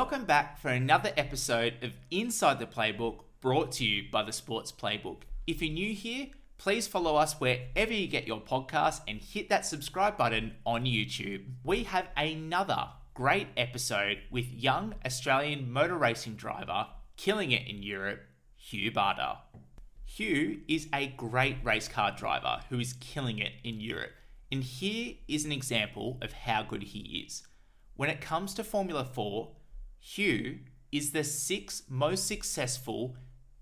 Welcome back for another episode of Inside the Playbook brought to you by the Sports Playbook. If you're new here, please follow us wherever you get your podcasts and hit that subscribe button on YouTube. We have another great episode with young Australian motor racing driver killing it in Europe, Hugh Barter. Hugh is a great race car driver who is killing it in Europe, and here is an example of how good he is. When it comes to Formula 4, Hugh is the sixth most successful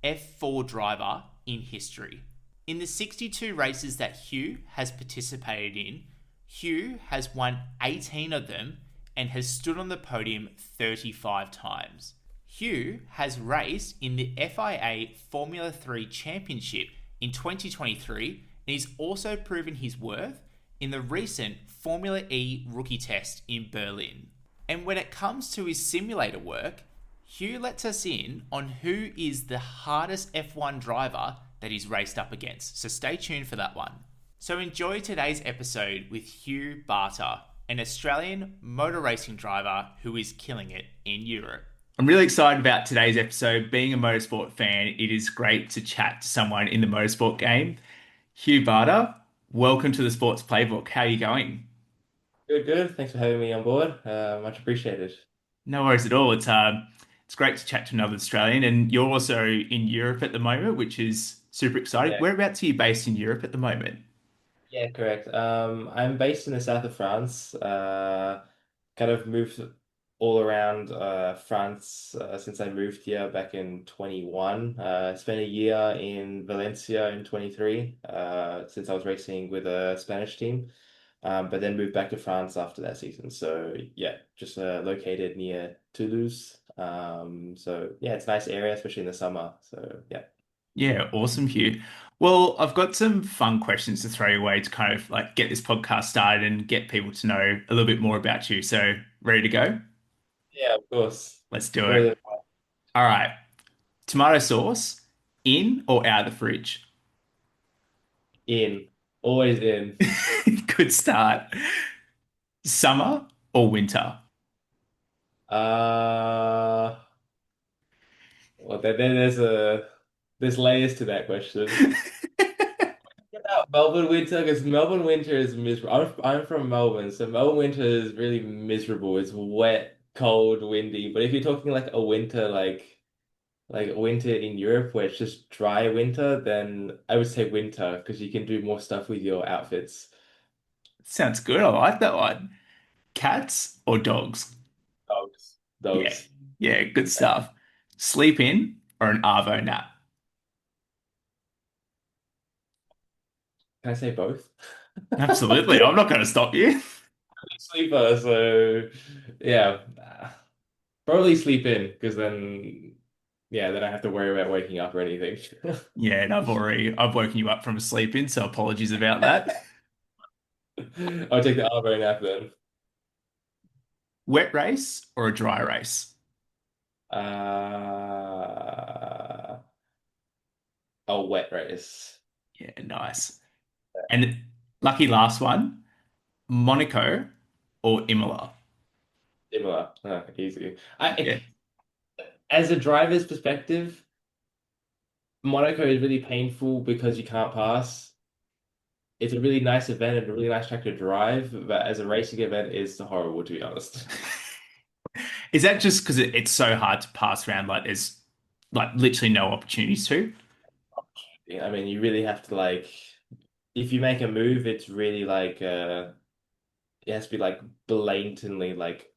F4 driver in history. In the 62 races that Hugh has participated in, Hugh has won 18 of them and has stood on the podium 35 times. Hugh has raced in the FIA Formula 3 Championship in 2023 and he's also proven his worth in the recent Formula E rookie test in Berlin. And when it comes to his simulator work, Hugh lets us in on who is the hardest F1 driver that he's raced up against. So stay tuned for that one. So enjoy today's episode with Hugh Barter, an Australian motor racing driver who is killing it in Europe. I'm really excited about today's episode. Being a motorsport fan, it is great to chat to someone in the motorsport game. Hugh Barter, welcome to the Sports Playbook. How are you going? Good, good. Thanks for having me on board. Much appreciated. No worries at all. It's great to chat to another Australian, and you're also in Europe at the moment, which is super exciting. Yeah, Whereabouts are you based in Europe at the moment? yeah, correct. I'm based in the south of France. Kind of moved all around France since I moved here back in 21. Spent a year in Valencia in 23 since I was racing with a Spanish team. But then moved back to France after that season. So yeah, just located near Toulouse. So yeah, it's a nice area, especially in the summer. So yeah. Yeah, awesome, Hugh. Well, I've got some fun questions to throw your way to kind of like get this podcast started and get people to know a little bit more about you. So, ready to go? Yeah, of course. Let's do it. More than All right. Tomato sauce, in or out of the fridge? in. Always in. Good start. Summer or winter? Uh well there's layers to that question. Yeah, Melbourne winter, because Melbourne winter is miserable. I'm from Melbourne, so Melbourne winter is really miserable. It's wet, cold, windy. But if you're talking like a winter like winter in Europe where it's just dry winter, then I would say winter because you can do more stuff with your outfits. Sounds good. I like that one. Cats or dogs? Dogs. Yeah. Dogs. Yeah, good stuff. Sleep in or an Arvo nap? Can I say both? Absolutely. I'm not going to stop you. Sleeper, so yeah, probably sleep in because then yeah, then I have to worry about waking up or anything. Yeah, and I've woken you up from a sleep in, so apologies about that. I'll take the Arvo nap then. Wet race or a dry race? Uh, a wet race. Yeah, nice. And lucky last one, Monaco or Imola? Similar. Easy. Yeah. As a driver's perspective, Monaco is really painful because you can't pass. It's a really nice event and a really nice track to drive, but as a racing event, it's horrible to be honest. Is that just because it's so hard to pass around? Like there's like literally no opportunities to? Yeah, I mean, you really have to like, if you make a move, it's really like, it has to be like blatantly like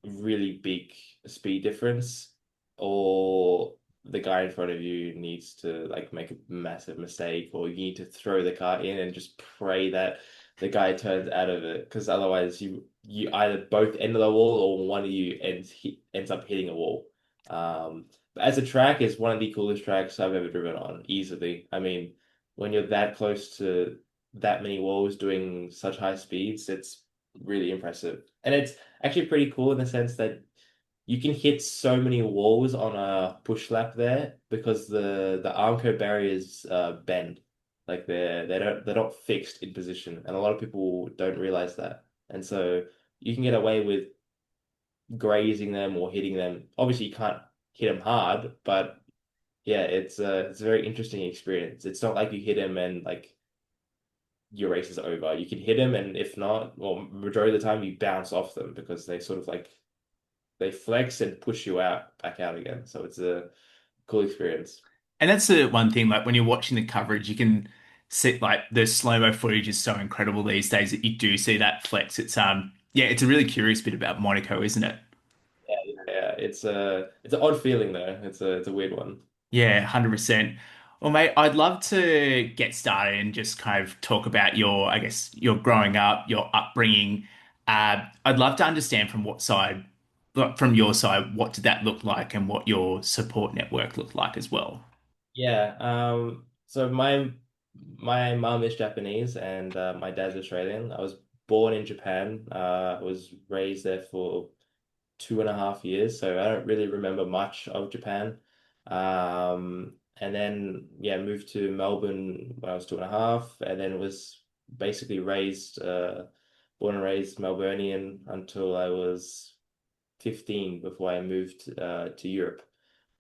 really big speed difference, or the guy in front of you needs to like make a massive mistake, or you need to throw the car in and just pray that the guy turns out of it, because otherwise you either both end of the wall or one of you ends up hitting a wall. But as a track, it's one of the coolest tracks I've ever driven on, easily. I mean, when you're that close to that many walls doing such high speeds, it's really impressive. And it's actually pretty cool in the sense that you can hit so many walls on a push lap there because the Armco barriers bend. Like they're not fixed in position. And a lot of people don't realize that. And so you can get away with grazing them or hitting them. Obviously, you can't hit them hard, but yeah, it's a very interesting experience. It's not like you hit them and like your race is over. You can hit them, and if not, well, majority of the time you bounce off them because they sort of like they flex and push you out back out again. So it's a cool experience. And that's the one thing, like when you're watching the coverage, you can see like the slow-mo footage is so incredible these days that you do see that flex. Yeah, it's a really curious bit about Monaco, isn't it? Yeah, yeah. It's an odd feeling though. It's a weird one. Yeah, 100%. Well, mate, I'd love to get started and just kind of talk about your, I guess, your growing up, your upbringing. I'd love to understand from what side, like, from your side, what did that look like and what your support network looked like as well. Yeah. So my mom is Japanese and my dad's Australian. I was born in Japan. I was raised there for 2.5 years, so I don't really remember much of Japan. And then yeah, moved to Melbourne when I was 2.5, and then was basically born and raised Melburnian until I was 15 before I moved to Europe.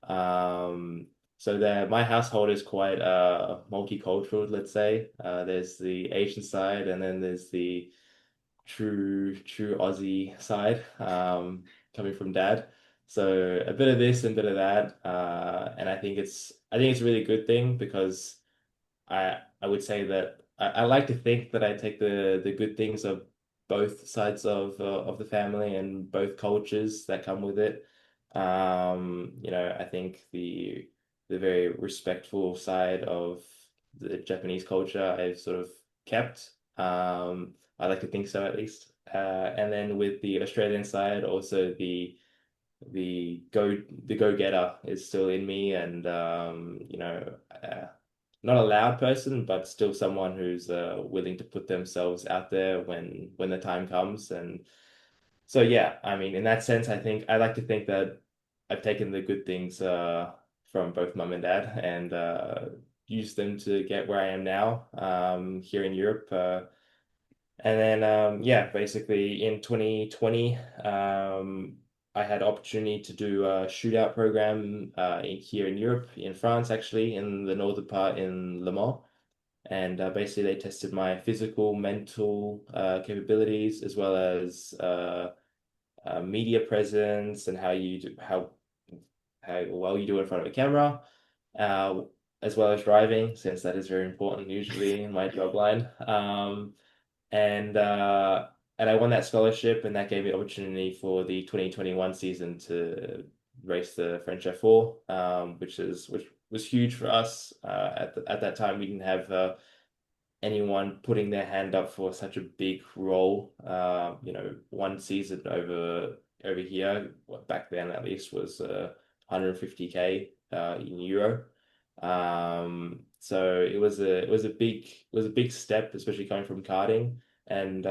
Um, so there, my household is quite multicultural, let's say. There's the Asian side, and then there's the true Aussie side, coming from dad. So a bit of this and a bit of that, and I think it's a really good thing because I would say that I like to think that I take the good things of both sides of the family and both cultures that come with it. I think the very respectful side of the Japanese culture I've sort of kept. I like to think so at least. And then with the Australian side, also the go-getter is still in me, and not a loud person, but still someone who's willing to put themselves out there when the time comes. And so yeah, I mean, in that sense, I like to think that I've taken the good things from both mum and dad and used them to get where I am now, here in Europe. And then yeah, basically in 2020, I had opportunity to do a shootout program here in Europe, in France, actually, in the northern part in Le Mans. And basically, they tested my physical, mental capabilities, as well as media presence and how well you do in front of a camera, uh, as well as driving, since that is very important usually in my job line. And and I won that scholarship, and that gave me opportunity for the 2021 season to race the French F4, which was huge for us. At that time, we didn't have anyone putting their hand up for such a big role. One season over here, back then at least, was 150K in euro. So it was a big step, especially coming from karting. And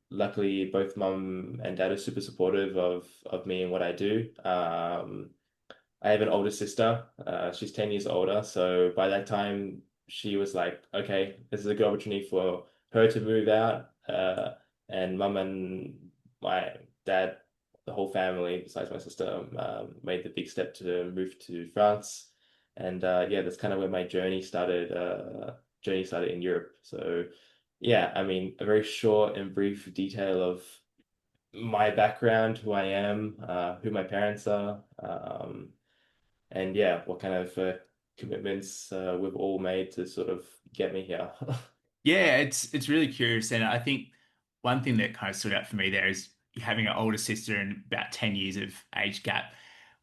luckily, both mum and dad are super supportive of me and what I do. I have an older sister. She's 10 years older. So by that time, she was like, okay, this is a good opportunity for her to move out. And mum and my dad, the whole family, besides my sister, made the big step to move to France. And yeah, that's kind of where my journey started in Europe. So yeah, I mean, a very short and brief detail of my background, who I am, who my parents are. And yeah, what kind of commitments we've all made to sort of get me here. Yeah, it's really curious, and I think one thing that kind of stood out for me there is having an older sister and about 10 years of age gap.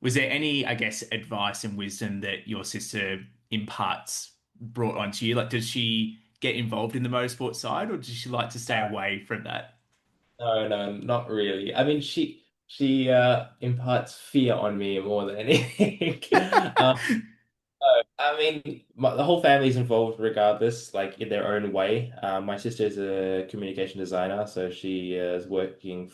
Was there any, I guess, advice and wisdom that your sister imparts brought onto you? Like, does she get involved in the motorsport side, or does she like to stay away from that? No, no, not really. I mean, she imparts fear on me more than anything. I mean, the whole family's involved regardless, like in their own way. My sister is a communication designer, so she is working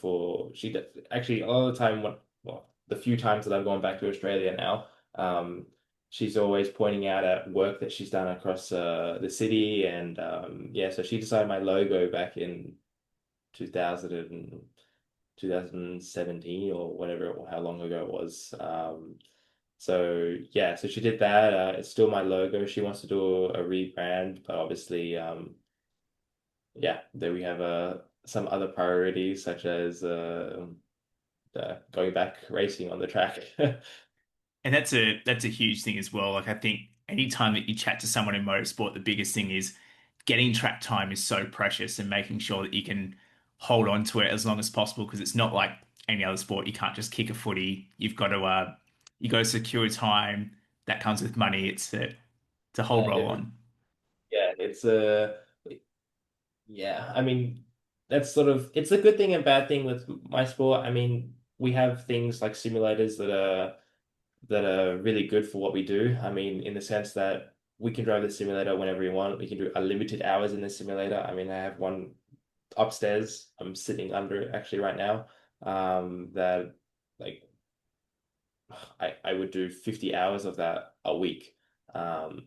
actually a lot of the time. Well, the few times that I've gone back to Australia now, she's always pointing out at work that she's done across the city, and yeah, so she designed my logo back in 2000 2017 or whatever, how long ago it was. So yeah, so she did that. It's still my logo. She wants to do a rebrand, but obviously, yeah, then we have some other priorities such as going back racing on the track. And that's a huge thing as well. Like I think anytime that you chat to someone in motorsport, the biggest thing is getting track time is so precious and making sure that you can hold on to it as long as possible because it's not like any other sport. You can't just kick a footy. You got to secure time. That comes with money. It's a whole Yeah, roll on. yeah, it's a yeah. I mean, that's sort of it's a good thing and bad thing with my sport. I mean, we have things like simulators that are really good for what we do. I mean, in the sense that we can drive the simulator whenever we want. We can do unlimited hours in the simulator. I mean, I have one upstairs. I'm sitting under it actually right now. That like I would do 50 hours of that a week. Um,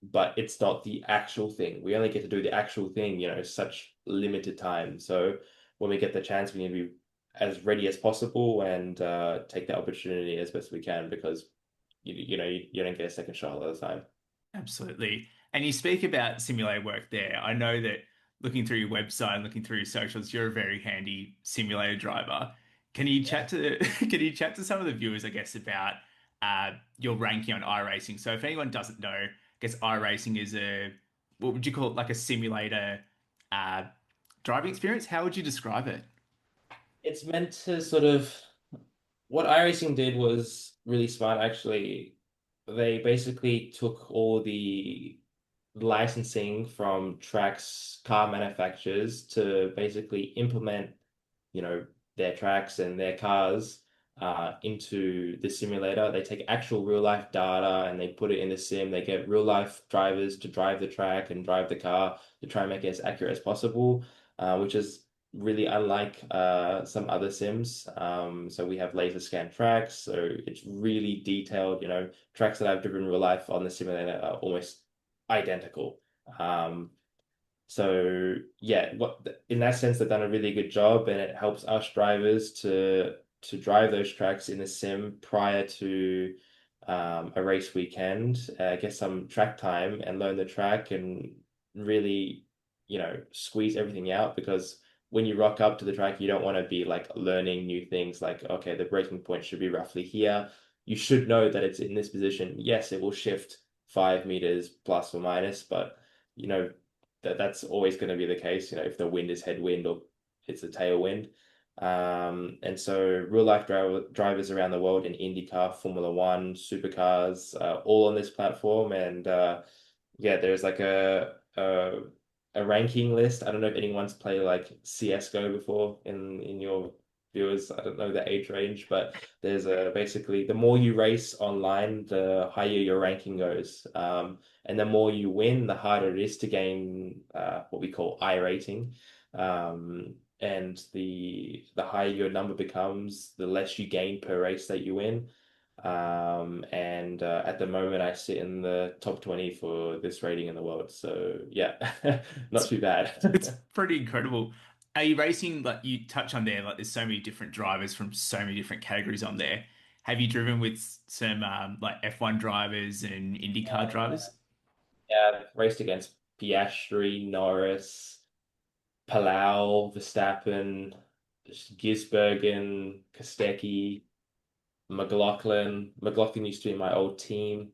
but it's not the actual thing. We only get to do the actual thing, such limited time. So when we get the chance, we need to be as ready as possible and take the opportunity as best we can because you don't get a second shot all the time. Absolutely. And you speak about simulator work there. I know that looking through your website and looking through your socials, you're a very handy simulator driver. Can you Yeah. chat to can you chat to some of the viewers, I guess, about your ranking on iRacing? So if anyone doesn't know, I guess iRacing is a what would you call it, like a simulator uh, driving experience? How would you describe it? It's meant to sort of what iRacing did was really smart actually. They basically took all the licensing from tracks, car manufacturers to basically implement, you know, their tracks and their cars into the simulator. They take actual real life data and they put it in the sim. They get real life drivers to drive the track and drive the car to try and make it as accurate as possible, which is really unlike some other sims. So we have laser scan tracks, so it's really detailed. Tracks that I've driven in real life on the simulator are almost identical. So yeah, what in that sense they've done a really good job, and it helps us drivers to drive those tracks in the sim prior to a race weekend, get some track time and learn the track and really, squeeze everything out because when you rock up to the track, you don't want to be like learning new things like, okay, the braking point should be roughly here. You should know that it's in this position. Yes, it will shift 5 meters plus or minus, but you know that's always going to be the case, if the wind is headwind or it's a tailwind. And so real life drivers around the world in IndyCar, Formula One, supercars, all on this platform. And yeah, there's like a ranking list. I don't know if anyone's played like CS:GO before in your viewers. I don't know the age range, but there's basically the more you race online, the higher your ranking goes. And the more you win, the harder it is to gain what we call I rating. And the higher your number becomes, the less you gain per race that you win. And at the moment, I sit in the top 20 for this rating in the world. So yeah, not It's too it's bad. pretty incredible. Are you racing like you touch on there? Like there's so many different drivers from so many different categories on there. Have you driven with some like F1 drivers and IndyCar drivers? Yeah, raced against Piastri, Norris, Palau, Verstappen, Gisbergen, Kostecki, McLaughlin. McLaughlin used to be my old team.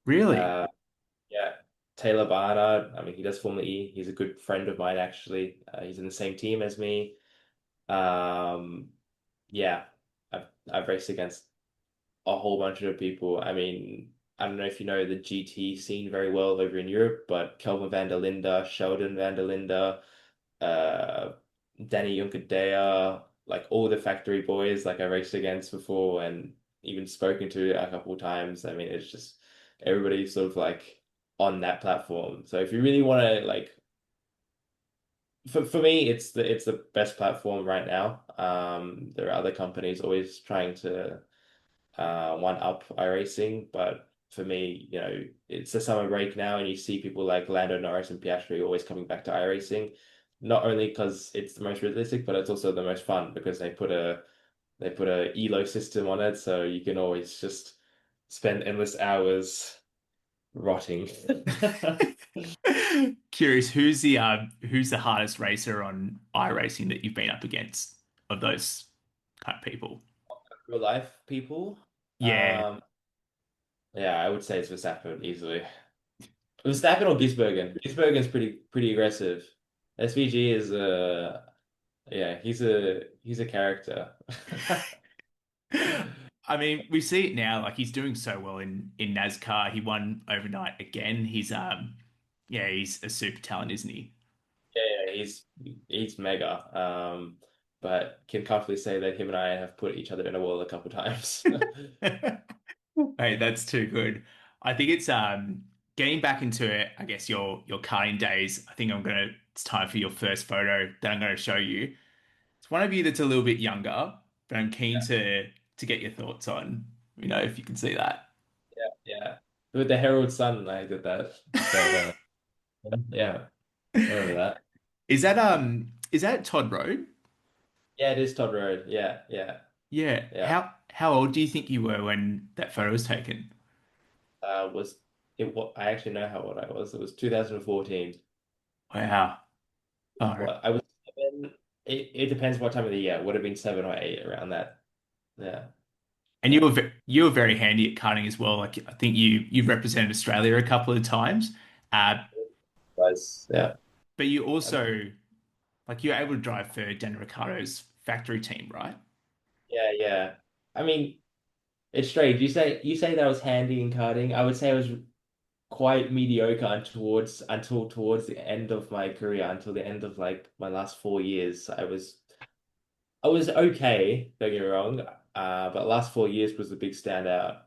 Really? Uh, yeah, Taylor Barnard. I mean, he does Formula E. He's a good friend of mine, actually. He's in the same team as me. Um, yeah, I've raced against a whole bunch of people. I mean, I don't know if you know the GT scene very well over in Europe, but Kelvin van der Linde, Sheldon van der Linde, uh, Danny Juncadella, like all the factory boys, like I raced against before and even spoken to a couple of times. I mean, it's just everybody's sort of like on that platform. So if you really want to like, for me, it's the best platform right now. There are other companies always trying to one up iRacing. But for me, it's the summer break now, and you see people like Lando Norris and Piastri always coming back to iRacing. not only because it's the most realistic, but it's also the most fun because they put a elo system on it, so you can always just spend endless hours rotting. Curious, who's the hardest racer on iRacing that you've been up against of those kind of people? Real life people. Yeah. Yeah, I would say it's Verstappen easily. Verstappen or Gisbergen. Gisbergen's pretty aggressive. SVG is yeah, he's a character. I mean, we see it now. Like he's doing so well in NASCAR. He won overnight again. Yeah, he's a super talent, isn't he? Yeah, he's mega. But can comfortably say that him and I have put each other in a wall a couple times. Hey, that's too good. I think it's getting back into it, I guess your karting days. I think it's time for your first photo that I'm gonna show you. It's one of you that's a little bit younger, but I'm keen to get your thoughts on, if you can see that. Yeah, yeah. With the Herald Sun, I did that. But yeah, I remember that. Is that Todd Road? Yeah, it is Todd Road. Yeah, yeah, Yeah. yeah. How old do you think you were when that photo was taken? Was it what I actually know how old I was. It was 2014. Wow. All right. What I was seven. It depends what time of the year. Would have been 7 or 8 around that. Yeah, And yeah. you were very handy at karting as well. Like I think you've represented Australia a couple of times. Uh, Was yeah. but you also like you're able to drive for Daniil Ricciardo's factory team, right? Yeah, yeah. I mean, it's strange. You say that was handy in karting. I would say I was quite mediocre until towards the end of my career, until the end of like my last 4 years. I was okay, don't get me wrong. But last 4 years was the big standout.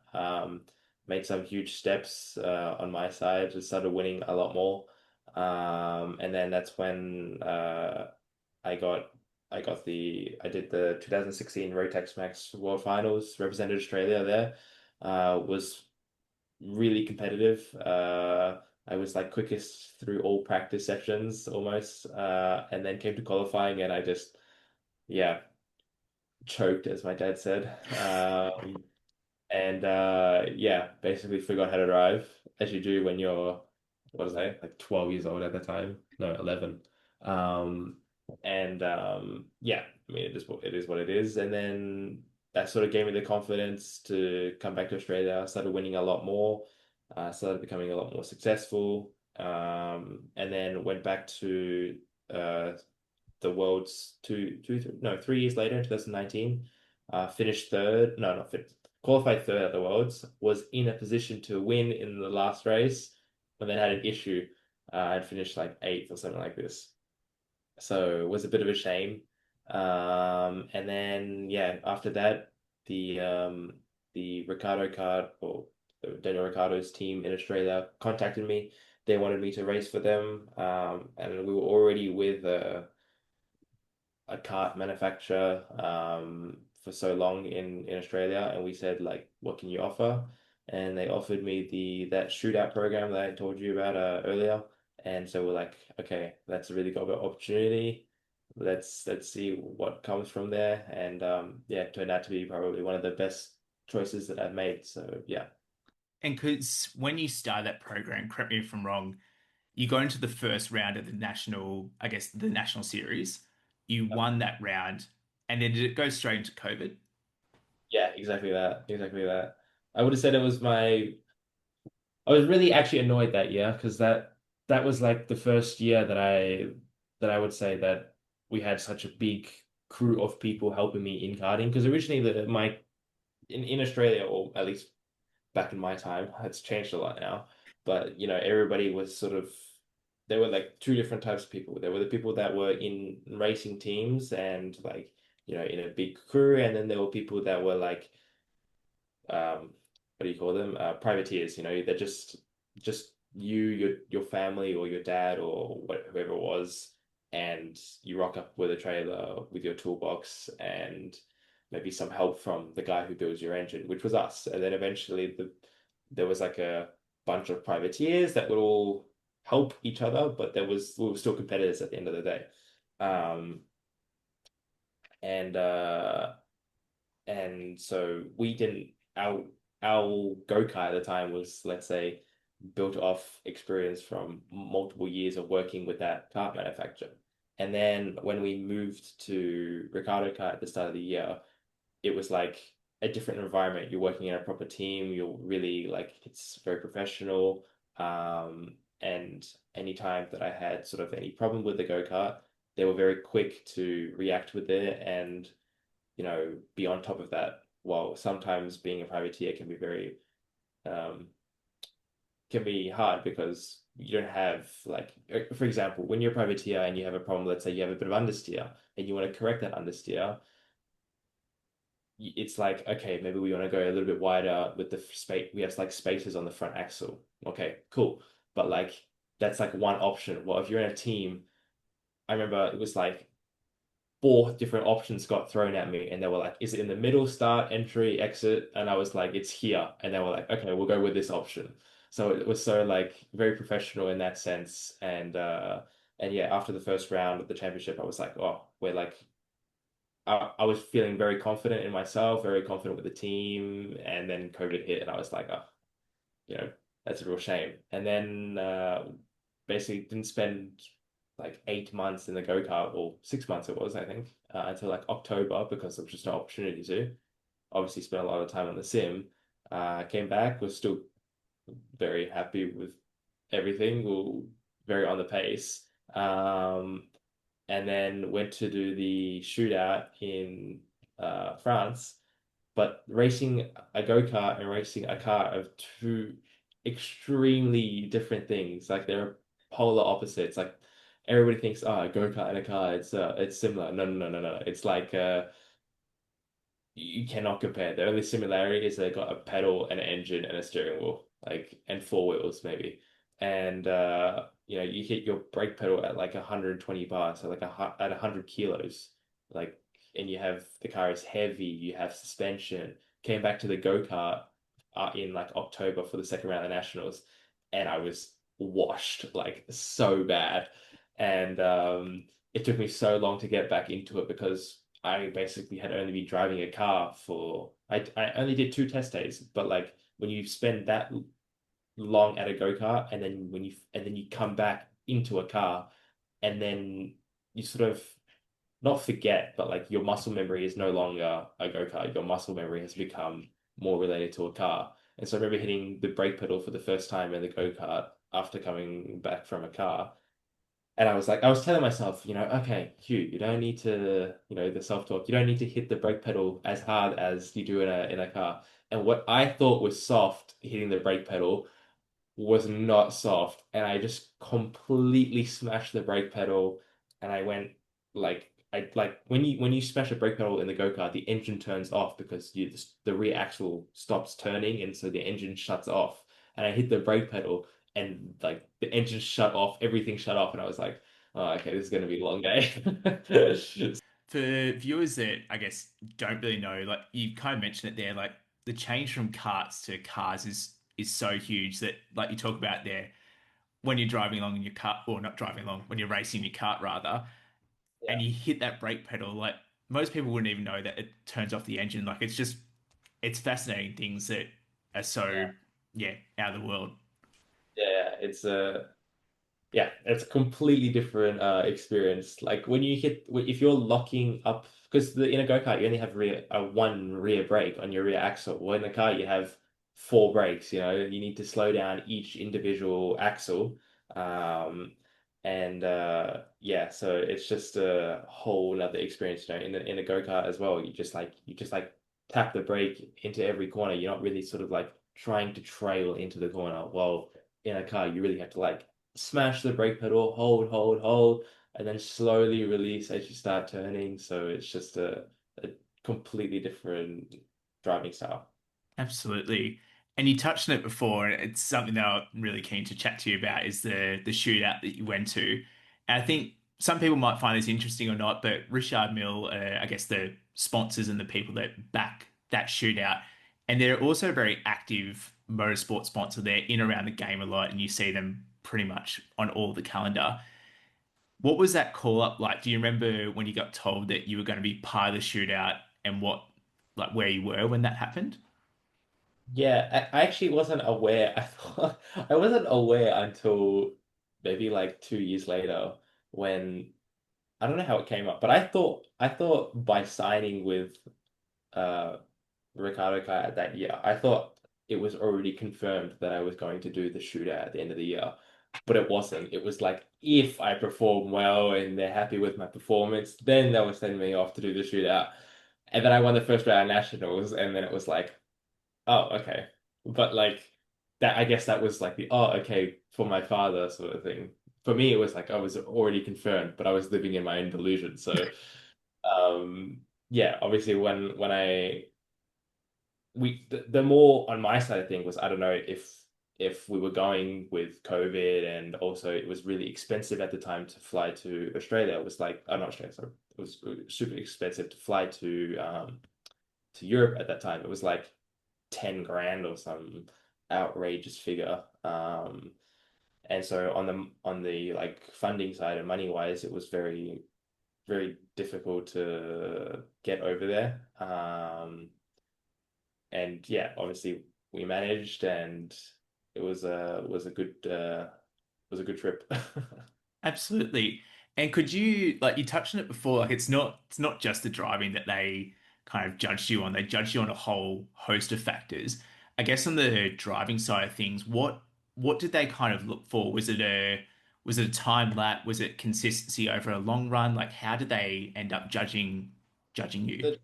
Made some huge steps on my side. Just started winning a lot more. And then that's when I got I did the 2016 Rotax Max World Finals, represented Australia there. Was really competitive. I was like quickest through all practice sessions almost. And then came to qualifying and I just yeah choked, as my dad said. And yeah, basically forgot how to drive, as you do when you're, what was I, like 12 years old at the time? No, 11. And yeah, I mean, it is what it is. And then that sort of gave me the confidence to come back to Australia. I started winning a lot more, started becoming a lot more successful. And then went back to uh, the world's 3 years later in 2019, finished third, no, not fifth, qualified third at the worlds, was in a position to win in the last race, but then had an issue and finished like eighth or something like this. So it was a bit of a shame. And then yeah, after that, the Ricardo card or Daniel Ricciardo's team in Australia contacted me. They wanted me to race for them, and we were already with a kart manufacturer for so long in Australia, and we said like, what can you offer? And they offered me the that shootout program that I told you about earlier. And so we're like, okay, that's a really good opportunity. Let's see what comes from there. And yeah, it turned out to be probably one of the best choices that I've made. So yeah. And because when you start that program, correct me if I'm wrong, you go into the first round of I guess the national series. You won that round, and then did it go straight into COVID? Yeah, exactly that. Exactly that. I would have said it was my I was really actually annoyed that year because that was like the first year that I would say that we had such a big crew of people helping me in karting. Because originally in Australia, or at least back in my time, it's changed a lot now. But everybody was sort of there were like two different types of people. There were the people that were in racing teams and like in a big crew, and then there were people that were like what do you call them? Privateers. They're just you, your family, or your dad, or whoever it was, and you rock up with a trailer with your toolbox and maybe some help from the guy who builds your engine, which was us. And then eventually there was like a bunch of privateers that would all help each other, but we were still competitors at the end of the day. Um, and so we didn't our go-kart at the time was, let's say, built off experience from multiple years of working with that kart manufacturer. And then when we moved to Ricardo Kart at the start of the year, it was like a different environment. You're working in a proper team. You're really like it's very professional. And anytime that I had sort of any problem with the go-kart, they were very quick to react with it and be on top of that. While sometimes being a privateer um, can be hard because you don't have like, for example, when you're a privateer and you have a problem, let's say you have a bit of understeer and you want to correct that understeer, it's like, okay, maybe we want to go a little bit wider with the space. We have like spaces on the front axle. Okay, cool. But like, that's like one option. Well, if you're in a team, I remember it was like four different options got thrown at me, and they were like, is it in the middle, start, entry, exit? And I was like, it's here. And they were like, okay, we'll go with this option. So it was so like very professional in that sense. And yeah, after the first round of the championship, I was like, oh, we're like I was feeling very confident in myself, very confident with the team, and then COVID hit, and I was like, oh, you know, that's a real shame. And then basically didn't spend like 8 months in the go-kart, or 6 months it was, I think, until like October because there was just no opportunity to. Obviously, spent a lot of time on the sim. Came back, was still very happy with everything, or very on the pace. And then went to do the shootout in France. But racing a go-kart and racing a car are two extremely different things. Like they're polar opposites. Like everybody thinks, oh, a go-kart and a car, it's similar. No, no, no, no, no. It's like you cannot compare. The only similarity is they got a pedal and an engine and a steering wheel, like and four wheels maybe. And you hit your brake pedal at like 120 bars, so like at 100 kilos, like, and you have the car is heavy, you have suspension. Came back to the go-kart in like October for the second round of nationals, and I was washed like so bad. And it took me so long to get back into it because I basically had only been driving a car for I only did 2 test days, but like when you spend that long at a go-kart and then you come back into a car and then you sort of not forget, but like your muscle memory is no longer a go-kart. Your muscle memory has become more related to a car. And so I remember hitting the brake pedal for the first time in the go-kart after coming back from a car. And I was telling myself, okay, Hugh, you don't need to, the self-talk, you don't need to hit the brake pedal as hard as you do in a car. And what I thought was soft hitting the brake pedal was not soft. And I just completely smashed the brake pedal. And I went like when you smash a brake pedal in the go-kart, the engine turns off because the rear axle stops turning, and so the engine shuts off. And I hit the brake pedal, and like the engine shut off, everything shut off, and I was like, oh, okay, this is gonna be a long day. For viewers that I guess don't really know, like you kind of mentioned it there, like the change from karts to cars is so huge that like you talk about there when you're driving along in your car, or not driving along, when you're racing your kart rather, and Yeah, you hit that brake pedal, like most people wouldn't even know that it turns off the engine. Like it's fascinating things that are so yeah, yeah out of the world. yeah. It's a completely different experience. Like when you if you're locking up, because in a go-kart you only have one rear brake on your rear axle. Well, in the car you have four brakes. You need to slow down each individual axle. Um, and yeah, so it's just a whole nother experience. In a go-kart as well, you just like tap the brake into every corner. You're not really sort of like trying to trail into the corner. Well, in a car, you really have to like smash the brake pedal, hold, hold, hold, and then slowly release as you start turning. So it's just a completely different driving style. Absolutely. And you touched on it before, and it's something that I'm really keen to chat to you about is the shootout that you went to. And I think some people might find this interesting or not, but Richard Mill, I guess the sponsors and the people that back that shootout, and they're also a very active motorsport sponsor. They're in around the game a lot, and you see them pretty much on all the calendar. What was that call up like? Do you remember when you got told that you were going to be part of the shootout and like where you were when that happened? Yeah, I actually wasn't aware. I thought I wasn't aware until maybe like 2 years later when I don't know how it came up, but I thought by signing with uh Ricardo Kvyat that year, I thought it was already confirmed that I was going to do the shootout at the end of the year. But it wasn't. It was like if I perform well and they're happy with my performance, then they will send me off to do the shootout. And then I won the first round of nationals, and then it was like, oh, okay. But like that, I guess that was like the oh, okay, for my father sort of thing. For me, it was like I was already confirmed, but I was living in my own delusion. So, yeah, obviously when I the more on my side of thing was I don't know if we were going with COVID and also it was really expensive at the time to fly to Australia. It was like not Australia, sorry. It was super expensive to fly to Europe at that time. It was like 10 grand or some outrageous figure. And so on the like funding side and money wise, it was very, very difficult to get over there. And yeah, obviously we managed and it was a good trip. Absolutely. And could you like you touched on it before, like it's not just the driving that they kind of judged you on. They judged you on a whole host of factors. I guess on the driving side of things, what did they kind of look for? Was it a time lap? Was it consistency over a long run? Like how did they end up judging you? The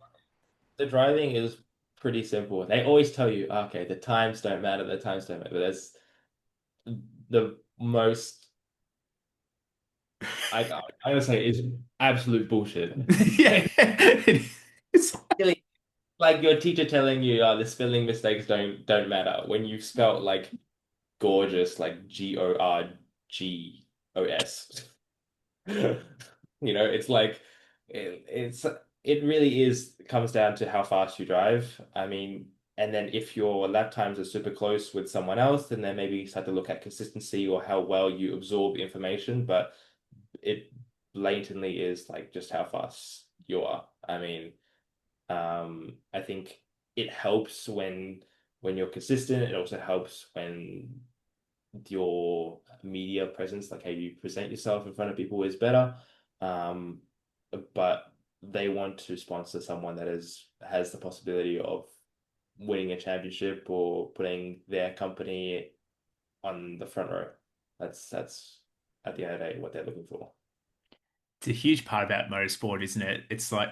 the driving is pretty simple. They always tell you, okay, the times don't matter, the times don't matter. But that's the most I gotta say is absolute bullshit. Yeah. It is. Really, like your teacher telling you, the spelling mistakes don't matter when you spelt like gorgeous, like Gorgos. It's like it really is comes down to how fast you drive. I mean, and then if your lap times are super close with someone else, then maybe you start to look at consistency or how well you absorb information. But it blatantly is like just how fast you are. I mean, I think it helps when you're consistent. It also helps when your media presence, like how you present yourself in front of people, is better. Um, but they want to sponsor someone that has the possibility of winning a championship or putting their company on the front row. That's at the end of the day what they're looking for. It's a huge part about motorsport, isn't it? It's like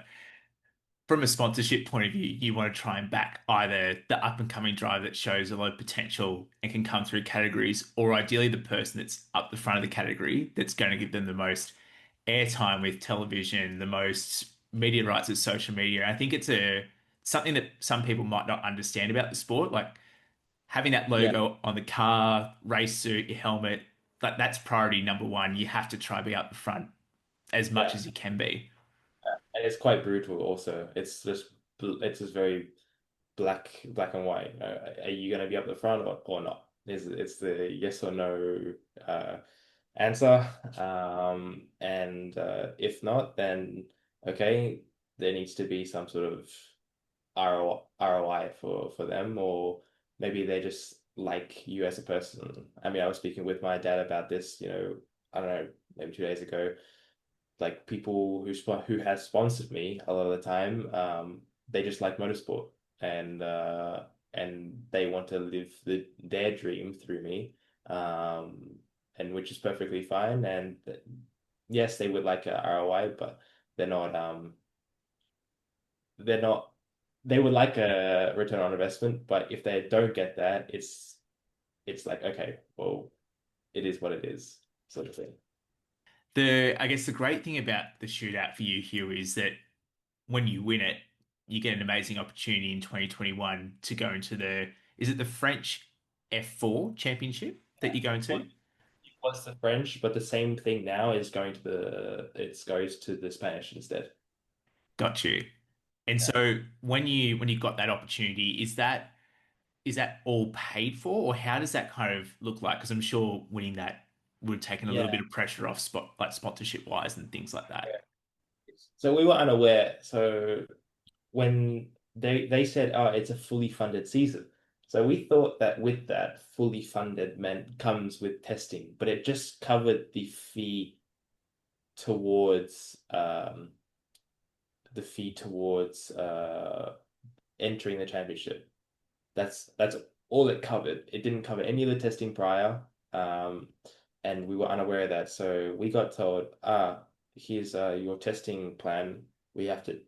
from a sponsorship point of view, you want to try and back either the up and coming driver that shows a lot of potential and can come through categories, or ideally the person that's up the front of the category that's going to give them the most airtime with television, the most media rights with social media. I think it's a something that some people might not understand about the sport, like having that Yeah. logo on the car, race suit, your helmet, like that's priority number one. You have to try to be up the front as much Yeah. as you can be. And it's quite brutal also. It's just very black and white. Are you going to be up the front or not? It's the yes or no uh, answer. And if not, then okay, there needs to be some sort of ROI for them, or maybe they just like you as a person. I mean, I was speaking with my dad about this, I don't know, maybe 2 days ago. Like people who has sponsored me a lot of the time, they just like motorsport and they want to live their dream through me, and which is perfectly fine. And yes, they would like a ROI, but they're not they're not they would like a return on investment. But if they don't get that, it's like okay, well, it is what it is, sort of thing. I guess the great thing about the shootout for you, Hugh, is that when you win it, you get an amazing opportunity in 2021 to go into is it the French F4 championship that you're going to? It was the French, but the same thing now is going to it goes to the Spanish instead. Got you. And Yeah. so when you got that opportunity, is that all paid for, or how does that kind of look like? Because I'm sure winning that would have taken a little Yeah. bit of pressure off sponsorship wise and things like that. Yeah. So we were unaware. So when they said, "Oh, it's a fully funded season," so we thought that with that fully funded meant comes with testing, but it just covered towards um the fee towards entering the championship. That's all it covered. It didn't cover any of the testing prior, um, and we were unaware of that. So we got told, here's your testing plan. We have to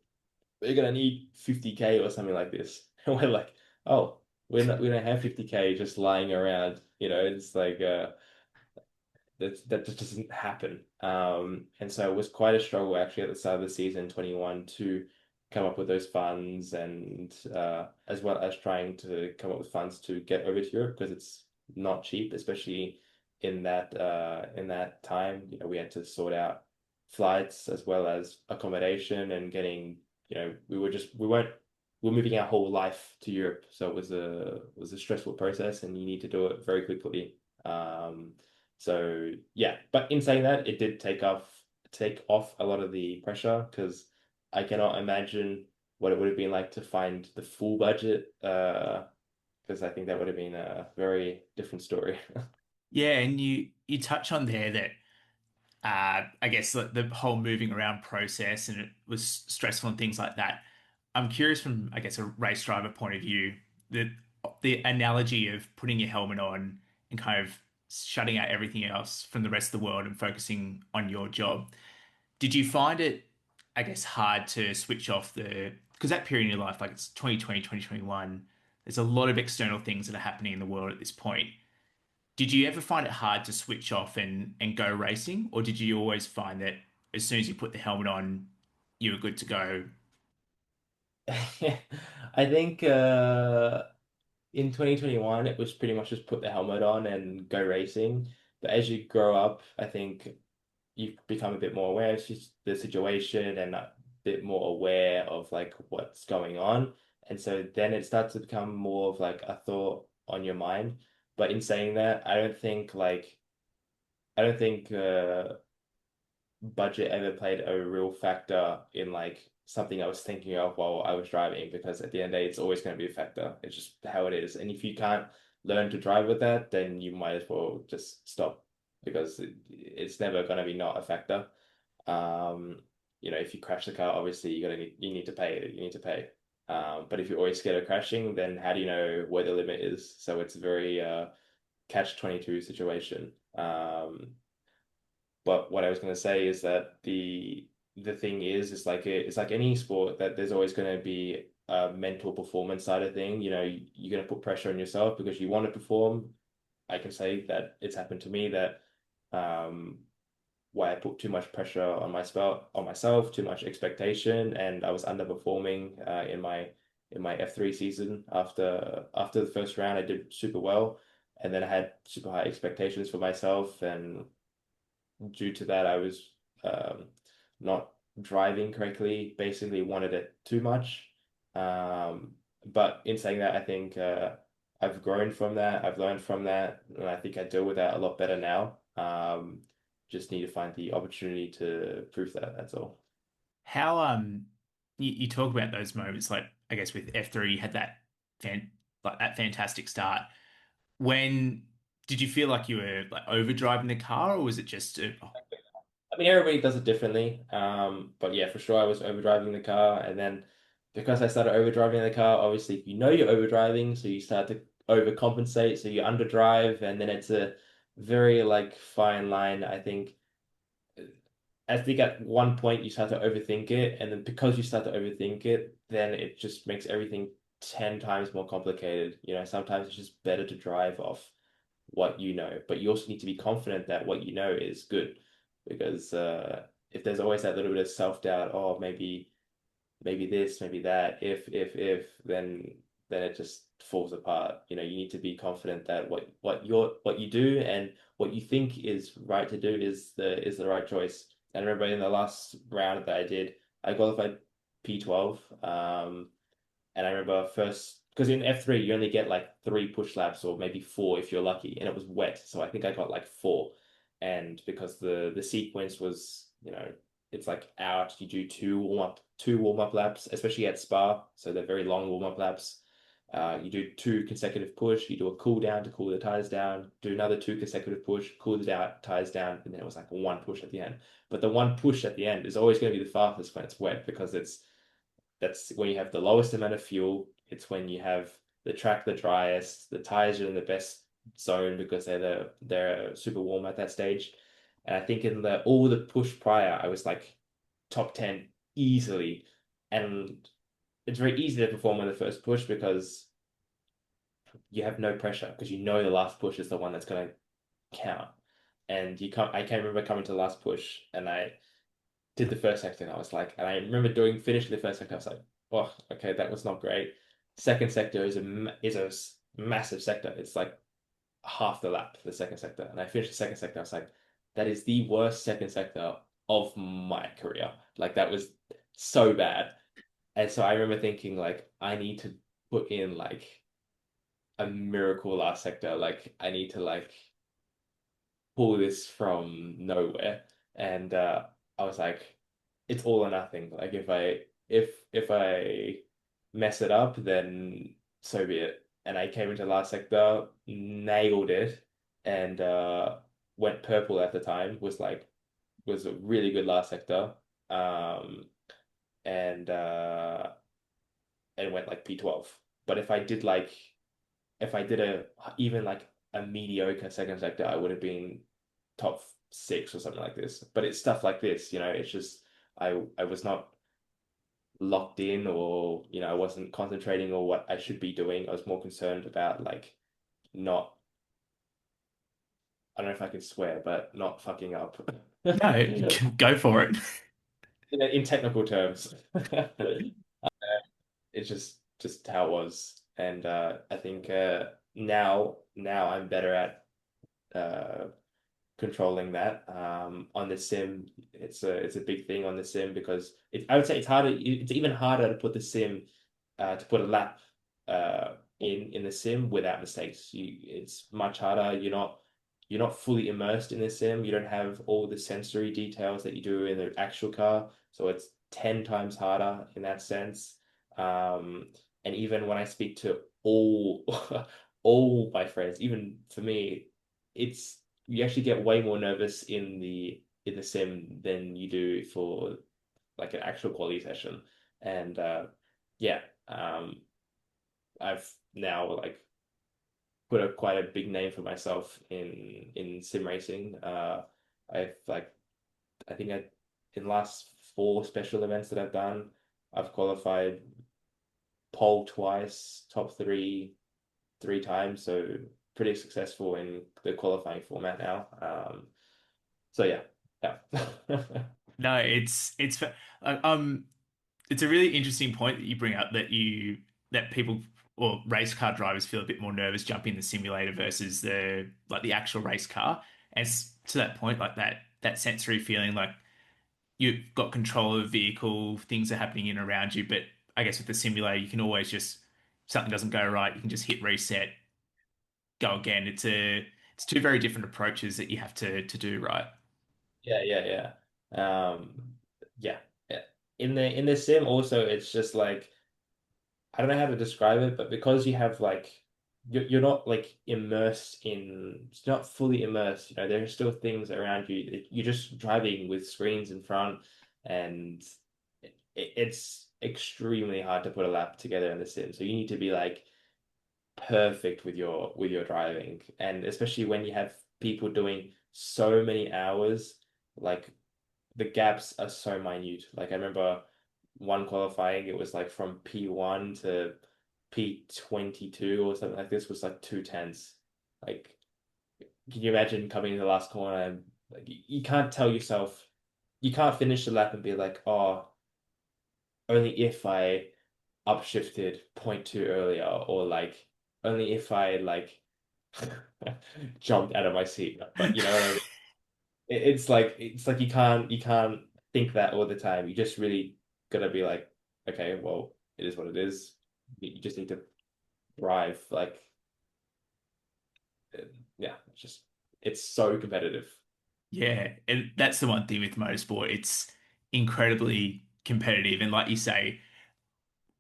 we're gonna need 50K or something like this. And we're like, oh, we don't have 50K just lying around. It's like that just doesn't happen. And so it was quite a struggle actually at the start of the season 21 to come up with those funds and as well as trying to come up with funds to get over to Europe because it's not cheap, especially in that time. We had to sort out flights as well as accommodation and getting, we were moving our whole life to Europe, so it was a stressful process, and you need to do it very quickly. So yeah, but in saying that, it did take off a lot of the pressure because I cannot imagine what it would have been like to find the full budget. Because I think that would have been a very different story. Yeah, and you touch on there that I guess the whole moving around process and it was stressful and things like that. I'm curious from, I guess, a race driver point of view, the analogy of putting your helmet on and kind of shutting out everything else from the rest of the world and focusing on your job. Did you find it, I guess, hard to switch off because that period in your life, like it's 2020, 2021, there's a lot of external things that are happening in the world at this point. Did you ever find it hard to switch off and go racing, or did you always find that as soon as you put the helmet on, you were good to go? I think in 2021 it was pretty much just put the helmet on and go racing. But as you grow up, I think you become a bit more aware of the situation and a bit more aware of like what's going on. And so then it starts to become more of like a thought on your mind. But in saying that, I don't think budget ever played a real factor in like something I was thinking of while I was driving because at the end of the day, it's always going to be a factor. It's just how it is. And if you can't learn to drive with that, then you might as well just stop because it's never going to be not a factor. Um, if you crash the car, obviously you need to pay it. You need to pay. But if you're always scared of crashing, then how do you know where the limit is? So it's a very catch-22 situation. But what I was going to say is that the thing is, it's like any sport that there's always going to be a mental performance side of thing. You're going to put pressure on yourself because you want to perform. I can say that it's happened to me that um, why I put too much pressure on myself, too much expectation, and I was underperforming in my F3 season. After the first round, I did super well, and then I had super high expectations for myself, and due to that, I was not driving correctly, basically wanted it too much. But in saying that, I think I've grown from that, I've learned from that, and I think I deal with that a lot better now. Just need to find the opportunity to prove that, that's all. How you talk about those moments, like I guess with F3, you had fan that fantastic start. When did you feel like you were like overdriving the car, or was it just I mean, everybody does it differently. But yeah, for sure, I was overdriving the car, and then because I started overdriving the car, obviously, you know you're overdriving, so you start to overcompensate, so you underdrive, and then it's a very like fine line. I think at one point you start to overthink it, and then because you start to overthink it, then it just makes everything 10 times more complicated. Sometimes it's just better to drive off what you know, but you also need to be confident that what you know is good because if there's always that little bit of self-doubt, oh, maybe this, maybe that, if, then it just falls apart. You need to be confident that what you do and what you think is right to do is the right choice. And I remember in the last round that I did, I qualified P12. And I remember first because in F3 you only get like three push laps or maybe four if you're lucky, and it was wet, so I think I got like four. and because the sequence was, it's like out, you do two warm up laps, especially at Spa, so they're very long warm up laps. You do two consecutive push, you do a cool down to cool the tires down, do another two consecutive push, cool the tires down, and then it was like one push at the end. But the one push at the end is always going to be the fastest when it's wet because that's when you have the lowest amount of fuel. It's when you have the track the driest, the tires are in the best zone because they're super warm at that stage. And I think in the all the push prior, I was like top 10 easily. And it's very easy to perform on the first push because you have no pressure because you know the last push is the one that's going to count. And I can't remember coming to the last push and I did the first sector and I was like, and I remember finishing the first sector, I was like, oh, okay, that was not great. Second sector is a massive sector. It's like half the lap, the second sector. And I finished the second sector, I was like, that is the worst second sector of my career. Like that was so bad. And so I remember thinking like, I need to put in like a miracle last sector. Like I need to like pull this from nowhere. And I was like, it's all or nothing. Like if I mess it up, then so be it. And I came into last sector, nailed it, and went purple at the time. Was a really good last sector. Um and went like P12. But if I did a even like a mediocre second sector, I would have been top six or something like this. But it's stuff like this, it's just I was not locked in or I wasn't concentrating on what I should be doing. I was more concerned about like not I don't know if I can swear, but not fucking up. No, go for it. In technical terms. It's just how it was. And I think now I'm better at controlling that. On the sim, it's a big thing on the sim because I would say it's harder. It's even harder to put the sim to put a lap in the sim without mistakes. It's much harder. You're not fully immersed in the sim. You don't have all the sensory details that you do in the actual car. So it's 10 times harder in that sense. Um, and even when I speak to all all my friends, even for me, it's you actually get way more nervous in the sim than you do for like an actual quality session. And yeah, I've now like put quite a big name for myself in sim racing. I've like I think in the last four special events that I've done, I've qualified pole twice, top three times, so pretty successful in the qualifying format now. So yeah, yeah. No, um it's a really interesting point that you bring up that people or race car drivers feel a bit more nervous jumping in the simulator versus the actual race car. And to that point, like that sensory feeling, like you've got control of the vehicle, things are happening in and around you. But I guess with the simulator, you can always just if something doesn't go right, you can just hit reset, go again. It's two very different approaches that you have to do, right? Yeah, yeah, yeah. Yeah. Yeah. In the sim also it's just like I don't know how to describe it, but because you have like you're not like it's not fully immersed, there are still things around you. You're just driving with screens in front and it's extremely hard to put a lap together in the sim. So you need to be like perfect with your driving. And especially when you have people doing so many hours, like the gaps are so minute. Like I remember one qualifying, it was like from P1 to P22 or something like this was like 2 tenths. Like, can you imagine coming in the last corner and like you can't tell yourself, you can't finish the lap and be like, oh, only if I upshifted point two earlier, or like only if I like jumped out of my seat. But you know what I mean? It's like you can't think that all the time. You just really gotta be like, okay, well, it is what it is. You just need to drive. Like, yeah, it's so competitive. Yeah, and that's the one thing with motorsport. It's incredibly competitive, and like you say,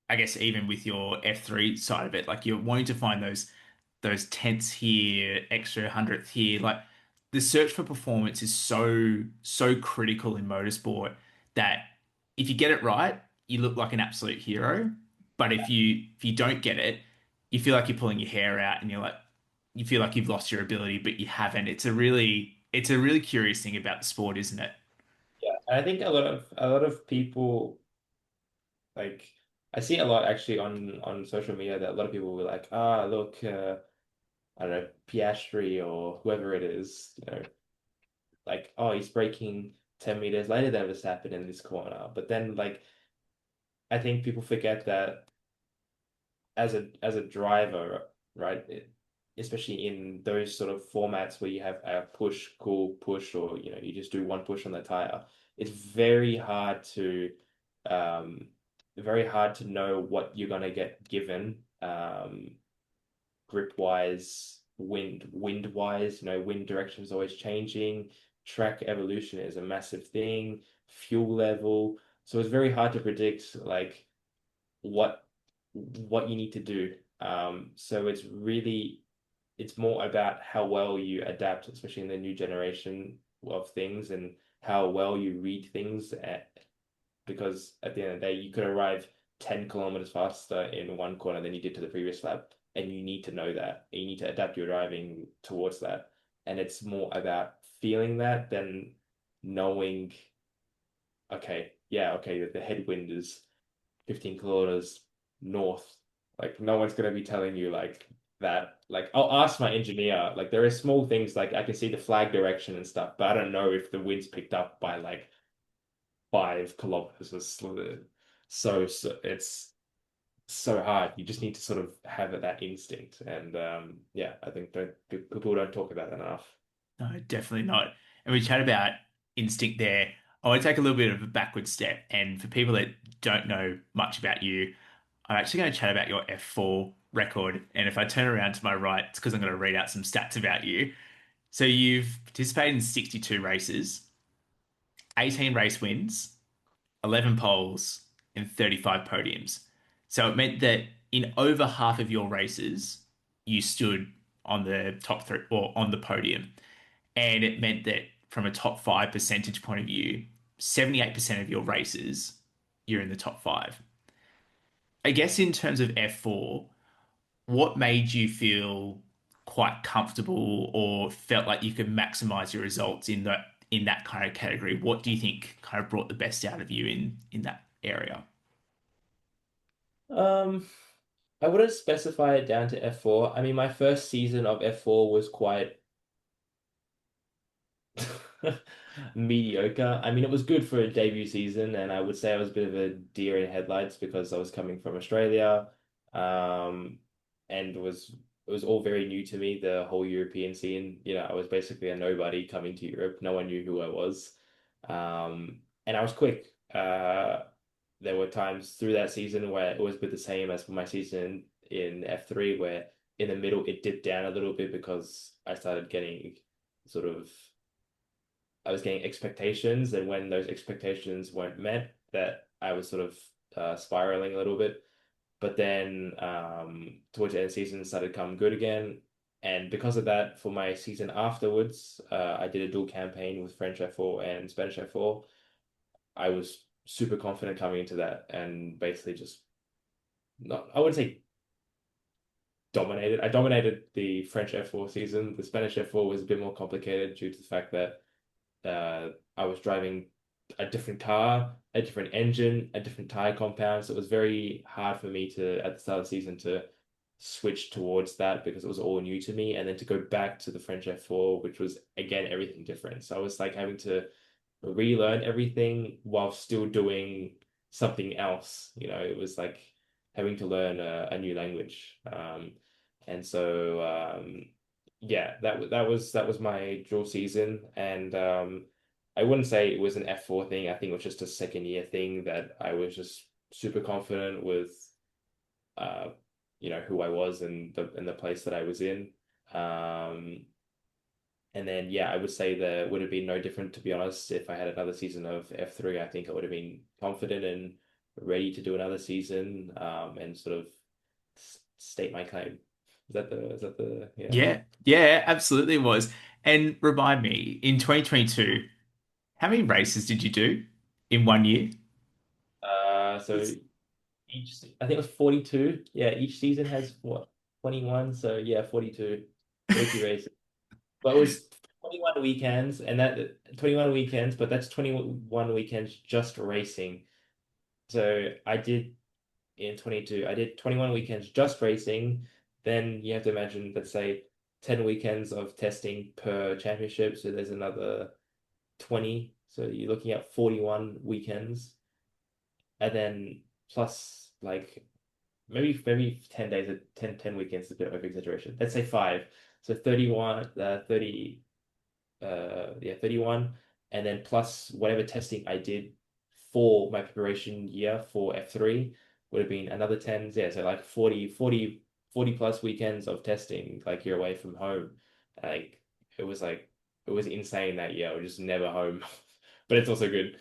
I guess even with your F3 side of it, like you're wanting to find those tenths here, extra hundredth here. Like the search for performance is so critical in motorsport that if you get it right, you look like an absolute hero. But if you don't get it, you feel like you're pulling your hair out, and you feel like you've lost your ability, but you haven't. It's a really curious thing about the sport, isn't it? Yeah, and I think a lot of people like I see a lot actually on social media that a lot of people were like, ah, look, I don't know, Piastri or whoever it is, like, oh, he's braking 10 meters later than Verstappen in this corner. But then, like, I think people forget that as a driver, right? Especially in those sort of formats where you have a push, cool push, or you just do one push on the tire. It's um, very hard to know what you're gonna get given, grip wise, wind wise. Wind direction is always changing. Track evolution is a massive thing. Fuel level. So it's very hard to predict like what what you need to do. So it's more about how well you adapt, especially in the new generation of things, and how well you read things because at the end of the day, you could arrive 10 kilometers faster in one corner than you did to the previous lap. And you need to know that. You need to adapt your driving towards that. And it's more about feeling that than knowing, okay, yeah, okay, the headwind is 15 kilometers north. Like no one's gonna be telling you like that. Like I'll ask my engineer. Like there are small things like I can see the flag direction and stuff, but I don't know if the wind's picked up by like 5 kilometers or so it's so hard. You just need to sort of have that instinct. And yeah, I think that people don't talk about that enough. No, definitely not. And we chat about instinct there. I want to take a little bit of a backward step. And for people that don't know much about you, I'm actually going to chat about your F4 record. And if I turn around to my right, it's because I'm going to read out some stats about you. So you've participated in 62 races, 18 race wins, 11 poles, and 35 podiums. So it meant that in over half of your races, you stood on the top three or on the podium. And it meant that from a top five percentage point of view, 78% of your races, you're in the top five. I guess in terms of F4, what made you feel quite comfortable or felt like you could maximize your results in that kind of category? What do you think kind of brought the best out of you in that area? Um, I wouldn't specify it down to F4. I mean, my first season of F4 was quite mediocre. I mean, it was good for a debut season, and I would say I was a bit of a deer in headlights because I was coming from Australia, and it was all very new to me, the whole European scene. I was basically a nobody coming to Europe. No one knew who I was, and I was quick. There were times through that season where it was a bit the same as my season in F3, where in the middle it dipped down a little bit because I started getting sort of I was getting expectations, and when those expectations weren't met, that I was sort of spiraling a little bit. But then towards the end of the season, started to come good again, and because of that, for my season afterwards, I did a dual campaign with French F4 and Spanish F4. I was super confident coming into that, and basically just not, I wouldn't say dominated. I dominated the French F4 season. The Spanish F4 was a bit more complicated due to the fact that I was driving a different car, a different engine, a different tire compound. So it was very hard for me to, at the start of the season, to switch towards that because it was all new to me. And then to go back to the French F4, which was again everything different. So I was like having to relearn everything while still doing something else. It was like having to learn a new language. And so yeah, that was my dual season, and I wouldn't say it was an F4 thing. I think it was just a second year thing that I was just super confident with, uh, who I was and the place that I was in. Um, And then, yeah, I would say there would have been no different, to be honest, if I had another season of F3. I think I would have been confident and ready to do another season, and sort of state my claim. Yeah. Yeah, yeah, absolutely it was. And remind me, in 2022, how many races did you do in one year? So I think it was 42. Yeah, each season has what, 21. So yeah, 42 races. But it was 21 weekends, and that 21 weekends, but that's 21 weekends just racing. So I did in 22, I did 21 weekends just racing. Then you have to imagine, let's say, 10 weekends of testing per championship. So there's another 20. So you're looking at 41 weekends. And then plus like maybe 10 days, 10 weekends is a bit of exaggeration. Let's say five. So 31, 30, yeah, 31, and then plus whatever testing I did for my preparation year for F3 would have been another 10. Yeah, so like 40 plus weekends of testing, like you're away from home. Like it was insane that year. I was just never home. But it's also good.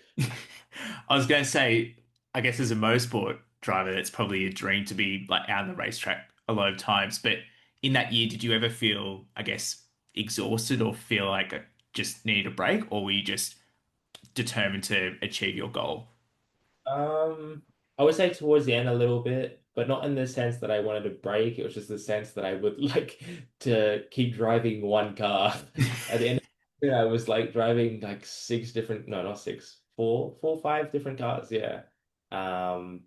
I was going to say, I guess as a motorsport driver, it's probably a dream to be like out on the racetrack a lot of times. But in that year, did you ever feel, I guess, exhausted or feel like I just needed a break, or were you just determined to achieve your goal? I would say towards the end a little bit, but not in the sense that I wanted to break. It was just the sense that I would like to keep driving one car. At the end of the year, I was like driving like six different, no, not six, four, five different cars. Yeah. Um,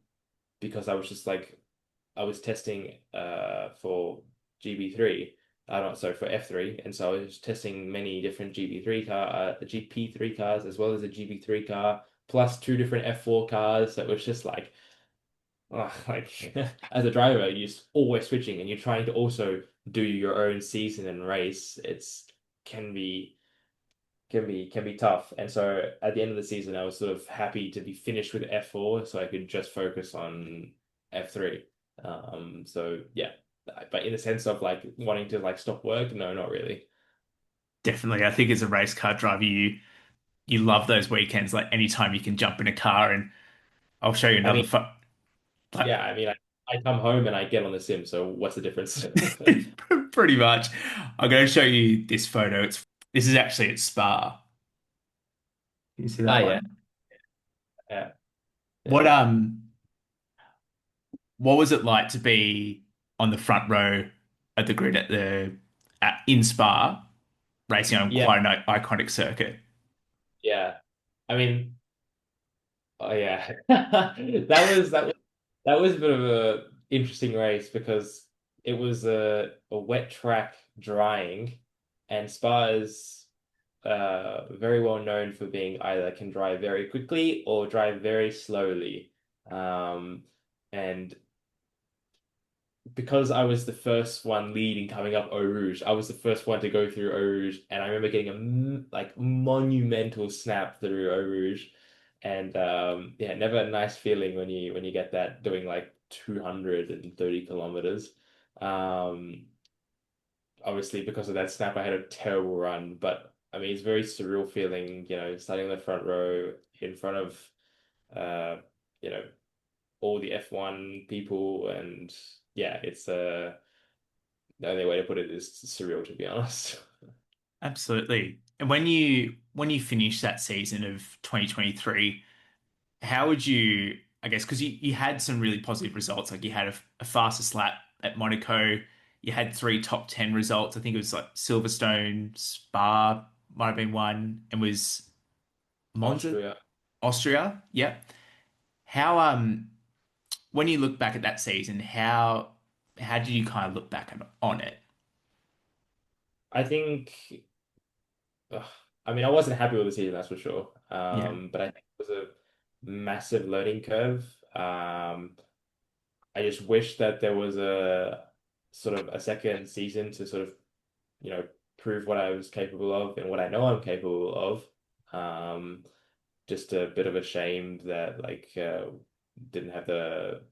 because I was just like, I was testing for GB3. I don't sorry for F3, and so I was testing many different GP3 cars as well as a GB3 car, plus two different F4 cars. So it was just like, like as a driver, you're always switching, and you're trying to also do your own season and race. It's can be can be tough. And so at the end of the season, I was sort of happy to be finished with F4, so I could just focus on F3. So yeah, but in the sense of like wanting to like stop work, no, not really. Definitely. I think as a race car driver, you love those weekends, like anytime you can jump in a car and I'll show you I another mean, like yeah, I mean, I come home and I get on the sim, so what's the difference? pretty much. I'm going to show you this photo. This is actually at Spa. Can you see Ah, that yeah, one? yeah, What yeah, um what was it like to be on the front row at the grid in Spa racing on yeah, quite an iconic circuit? yeah. I mean, oh yeah, that was a bit of a interesting race because it was a wet track drying, and Spa is very well known for being either can drive very quickly or drive very slowly. Um, and because I was the first one leading coming up Eau Rouge, I was the first one to go through Eau Rouge, and I remember getting a like monumental snap through Eau Rouge, and yeah, never a nice feeling when you get that doing like 230 kilometers. Um, Obviously because of that snap, I had a terrible run, but I mean it's very surreal feeling, starting in the front row in front of uh, you know, all the F1 people, and yeah, it's the only way to put it is surreal, to be honest. Absolutely. And when you finish that season of 2023, how would you, I guess, because you had some really positive results, like you had a fastest lap at Monaco, you had three top 10 results. I think it was like Silverstone, Spa might have been one, and was Monza, Austria. Austria. Yep. How when you look back at that season, how did you kind of look back on it? I think, ugh, I mean, I wasn't happy with the season, that's for sure. Yeah. But I think it was a massive learning curve. I just wish that there was a sort of a second season to sort of, you know, prove what I was capable of and what I know I'm capable of. Um, just a bit of a shame that like didn't have the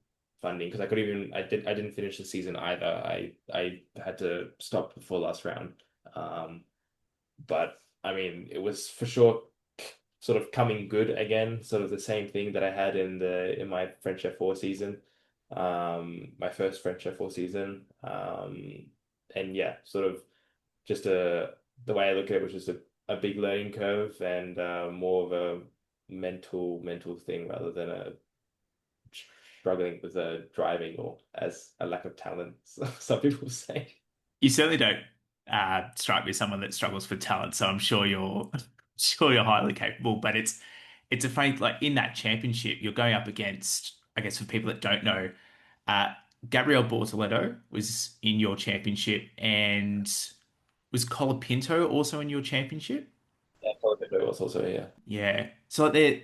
funding because I didn't finish the season either. I had to stop before last round. Um, But I mean, it was for sure sort of coming good again, sort of the same thing that I had in my French F4 season, my first French F4 season, and yeah, sort of just the way I look at it was just a big learning curve and more of a mental thing rather than a struggling with driving or as a lack of talent, some people say. You certainly don't strike me as someone that struggles for talent, so I'm sure you're sure you're highly capable. But it's a funny like in that championship, you're going up against, I guess for people that don't know, uh, Gabriel Bortoleto was in your championship, and was Colapinto also in your championship? Yeah, Colorado was also yeah. Yeah. So they're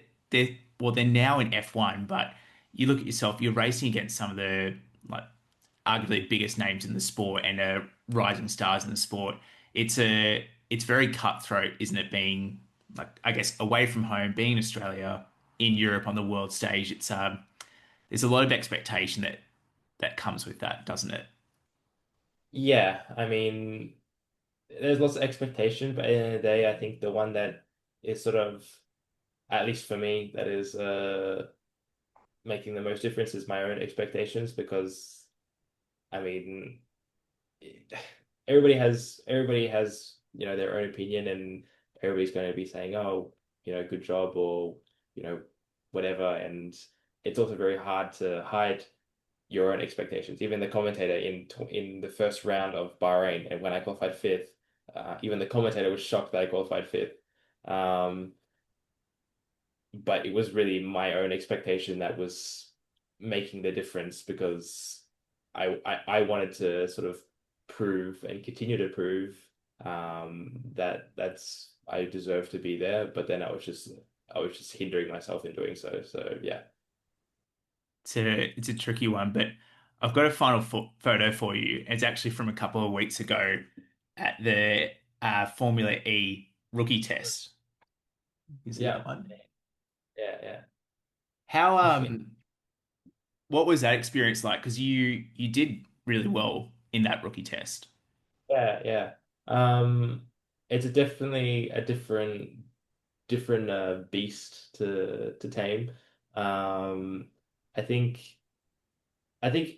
well, they're now in F1, but you look at yourself, you're racing against some of the like arguably biggest names in the sport and rising stars in the sport. It's very cutthroat, isn't it? Being like I guess away from home, being in Australia, in Europe on the world stage, it's there's a lot of expectation that comes with that, doesn't it? Yeah, I mean, there's lots of expectation, but at the end of the day, I think the one that is sort of, at least for me, that is making the most difference is my own expectations because I mean, everybody has their own opinion and everybody's going to be saying, oh, good job or you know whatever, and it's also very hard to hide your own expectations. Even the commentator in the first round of Bahrain, and when I qualified fifth, even the commentator was shocked that I qualified fifth. Um, but it was really my own expectation that was making the difference because I wanted to sort of prove and continue to prove that that's I deserve to be there, but then I was just hindering myself in doing so. So yeah. It's a tricky one, but I've got a final photo for you. It's actually from a couple of weeks ago at the Formula E rookie test. You see Yeah. that one? Yeah, How yeah. what was that experience like? Because you did really well in that rookie test. Yeah, yeah. It's definitely a different beast to tame. Um, I think I think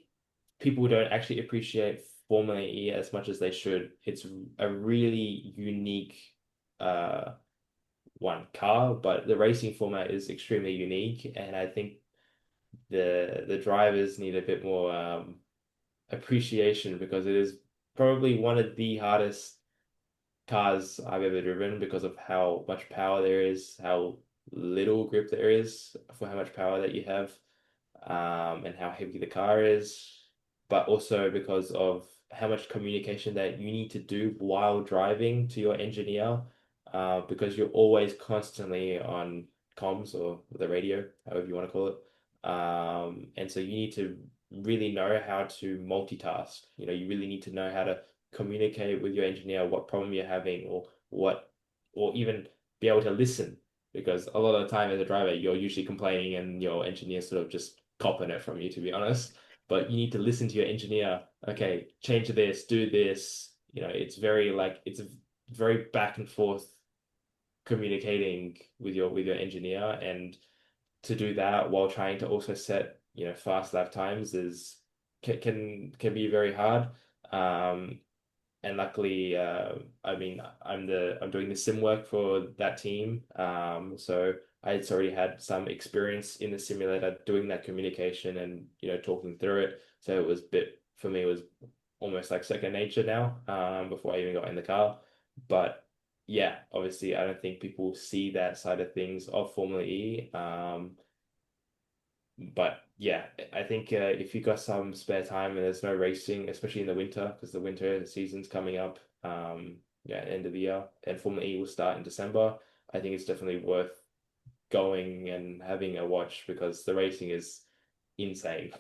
people don't actually appreciate Formula E as much as they should. It's a really unique uh one car, but the racing format is extremely unique, and I think the drivers need a bit more appreciation because it is probably one of the hardest cars I've ever driven because of how much power there is, how little grip there is for how much power that you have, and how heavy the car is, but also because of how much communication that you need to do while driving to your engineer, because you're always constantly on comms or the radio, however you want to call it. And so you need to really know how to multitask. You really need to know how to communicate with your engineer what problem you're having or even be able to listen because a lot of the time as a driver you're usually complaining and your engineer sort of just copping it from you to be honest, but you need to listen to your engineer. Okay, change this, do this. It's very back and forth communicating with your engineer, and to do that while trying to also set fast lap times is can be very hard. um and luckily, I mean, I'm doing the sim work for that team. So I already had some experience in the simulator doing that communication and talking through it. So it was bit for me, it was almost like second nature now. Before I even got in the car, but yeah, obviously, I don't think people see that side of things of Formula E. But yeah, I think if you got some spare time and there's no racing, especially in the winter, because the winter season's coming up, yeah, end of the year, and Formula E will start in December. I think it's definitely worth going and having a watch because the racing is insane.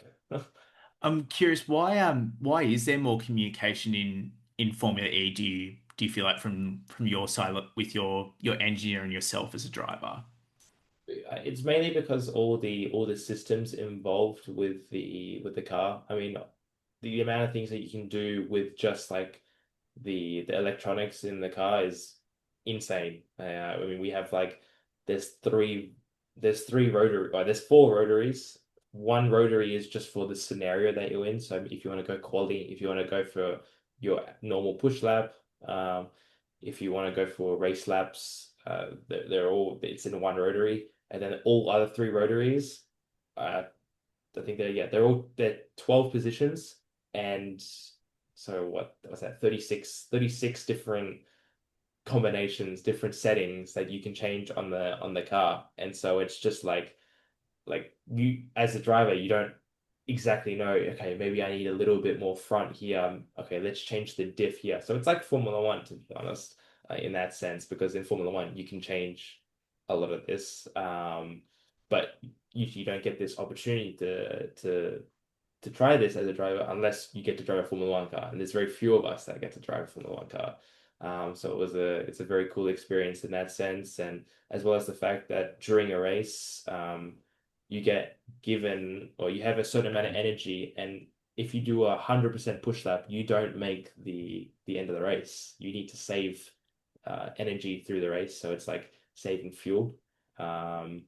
I'm curious why is there more communication in Formula E? Do you feel like from your side like, with your engineer and yourself as a driver? It's mainly because all the systems involved with the car. I mean, the amount of things that you can do with just like the electronics in the car is insane. I mean, we have like there's three there's three rotary or there's four rotaries. One rotary is just for the scenario that you're in. So if you want to go quali, if you want to go for your normal push lap, if you want to go for race laps, they're all it's in one rotary, and then all other three rotaries, uh, I think they're 12 positions, and so what was that 36 different combinations, different settings that you can change on the car. And so it's just like you as a driver, you don't exactly know, okay, maybe I need a little bit more front here. Okay, let's change the diff here. So it's like Formula One, to be honest, in that sense, because in Formula One, you can change a lot of this. But you don't get this opportunity to try this as a driver unless you get to drive a Formula One car. And there's very few of us that get to drive a Formula One car. So it's a very cool experience in that sense, and as well as the fact that during a race, you get given or you have a certain amount of energy, and if you do 100% push lap, you don't make the end of the race. You need to save energy through the race, so it's like saving fuel. Um,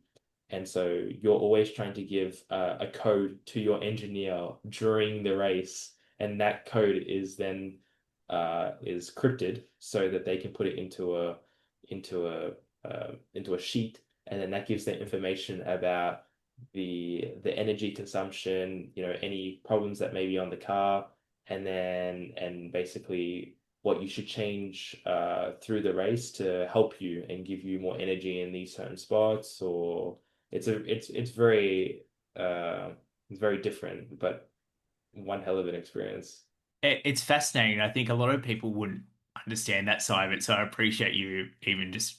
and so you're always trying to give a code to your engineer during the race, and that code is then is crypted so that they can put it into a into a sheet, and then that gives them information about the energy consumption, any problems that may be on the car, and basically what you should change through the race to help you and give you more energy in these certain spots, or uh it's very different, but one hell of an experience. It's fascinating. I think a lot of people wouldn't understand that side of it, so I appreciate you even just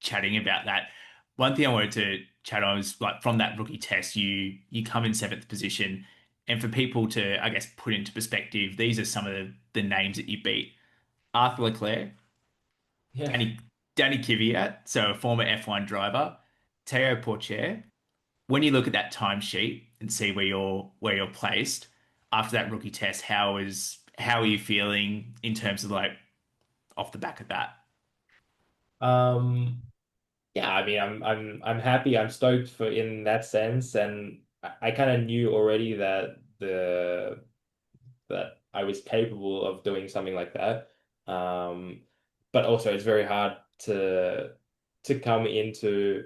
chatting about that. One thing I wanted to chat on is like from that rookie test, you come in seventh position, and for people to, I guess, put into perspective, these are some of the names that you beat: Arthur Leclerc, Yeah. Danny Kvyat, so a former F1 driver, Teo Porcher. When you look at that timesheet and see where you're placed after that rookie test, how are you feeling in terms of like off the back of that? Um, yeah, I mean, I'm happy. I'm stoked for in that sense, and I kind of knew already that I was capable of doing something like that. Um, but also it's very hard to come into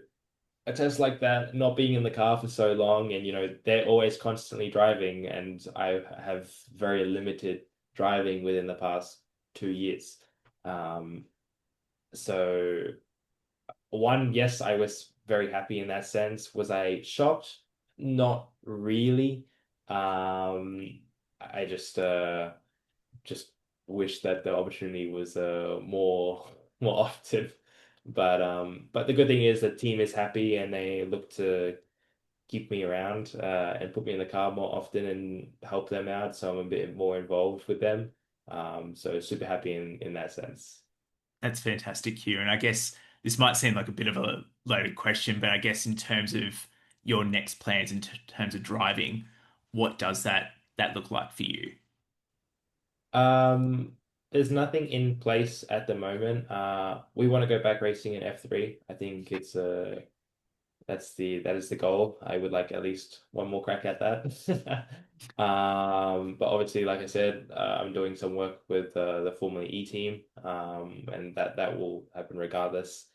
a test like that, not being in the car for so long, and they're always constantly driving, and I have very limited driving within the past 2 years. Um, so one, yes, I was very happy in that sense. Was I shocked? Not really. I just wish that the opportunity was more often. But the good thing is the team is happy and they look to keep me around and put me in the car more often and help them out, so I'm a bit more involved with them. So super happy in that sense. That's fantastic, Hugh. And I guess this might seem like a bit of a loaded question, but I guess in terms of your next plans, in terms of driving, what does that look like for you? There's nothing in place at the moment. We want to go back racing in F3. I think that is the goal. I would like at least one more crack at that. But obviously, like I said, I'm doing some work with the Formula E team, and that will happen regardless.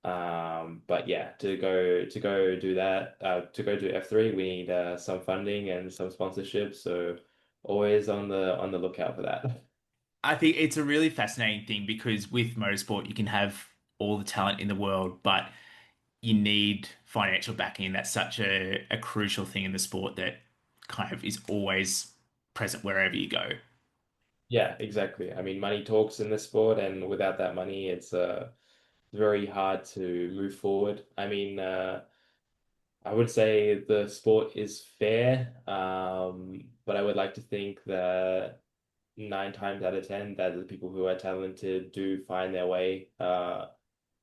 But yeah, to go do that, to go do F3, we need some funding and some sponsorship. So always on the lookout for that. I think it's a really fascinating thing because with motorsport, you can have all the talent in the world, but you need financial backing. That's such a crucial thing in the sport that kind of is always present wherever you go. Yeah, exactly. I mean, money talks in this sport, and without that money, it's very hard to move forward. I mean, I would say the sport is fair, but I would like to think that nine times out of ten, that the people who are talented do find their way,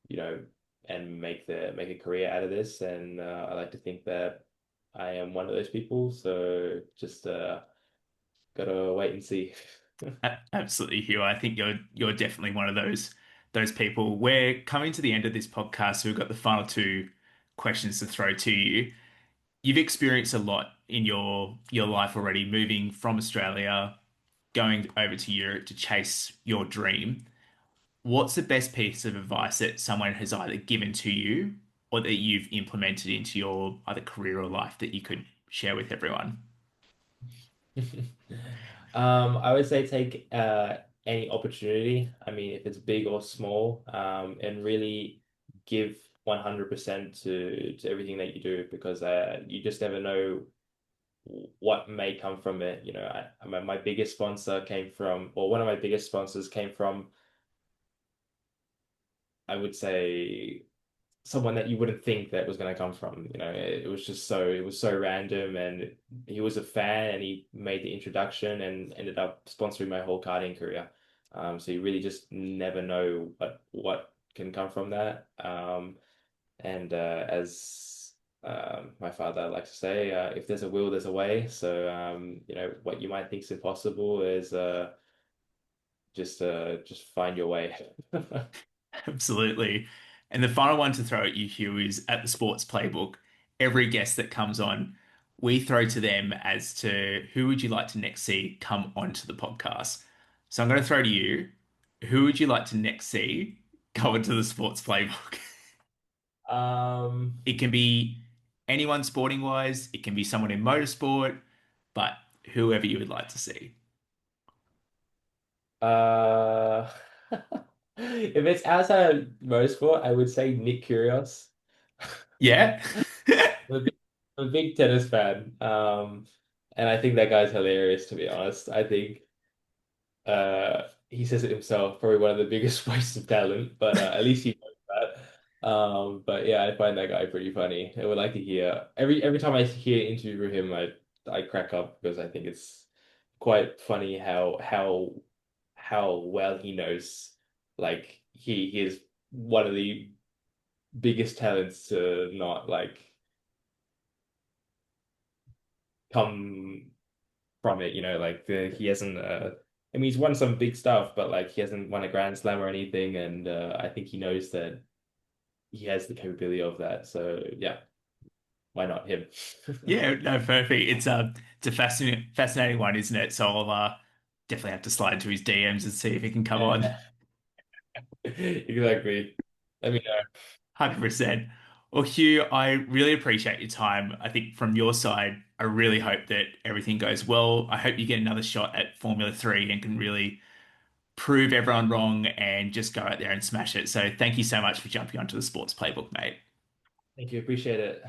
you know, and make a career out of this. And I like to think that I am one of those people. So just gotta wait and see. Absolutely, Hugh. I think you're definitely one of those those people. We're coming to the end of this podcast, so we've got the final two questions to throw to you. You've experienced a lot in your life already, moving from Australia, going over to Europe to chase your dream. What's the best piece of advice that someone has either given to you or that you've implemented into your either career or life that you could share with everyone? I would say take any opportunity. I mean, if it's big or small, and really give 100% to everything that you do because you just never know what may come from it. You know, my biggest sponsor came from, or one of my biggest sponsors came from, I would say someone that you wouldn't think that was going to come from. You know, it was just it was so random, and he was a fan, and he made the introduction and ended up sponsoring my whole karting career. So you really just never know what can come from that. And as my father likes to say, if there's a will, there's a way. So you know, what you might think is impossible is just find your way. Absolutely. And the final one to throw at you, Hugh, is at the sports playbook. Every guest that comes on, we throw to them as to who would you like to next see come onto the podcast. So I'm going to throw to you. Who would you like to next see go into the sports playbook? Um, It can be anyone sporting wise, it can be someone in motorsport, but whoever you would like to see. Uh, if it's outside motorsport, I would say Nick Kyrgios. Yeah. I'm a big tennis fan, and I think that guy's hilarious. To be honest, I think he says it himself, probably one of the biggest wastes of talent, but at least he knows that. But yeah, I find that guy pretty funny. I would like to hear every time I hear an interview with him, I crack up because I think it's quite funny how well he knows. Like he is one of the biggest talents to not like come from it, you know, like he hasn't I mean he's won some big stuff, but like he hasn't won a Grand Slam or anything, and I think he knows that he has the capability of that. So yeah, why not him? Yeah, no, perfect. It's a fascinating one, isn't it? So I'll definitely have to slide into his DMs and see if he can come on. Yeah, exactly. Let me know. 100%. Well, Hugh, I really appreciate your time. I think from your side, I really hope that everything goes well. I hope you get another shot at Formula 3 and can really prove everyone wrong and just go out there and smash it. So thank you so much for jumping onto the sports playbook, mate. Thank you, appreciate it.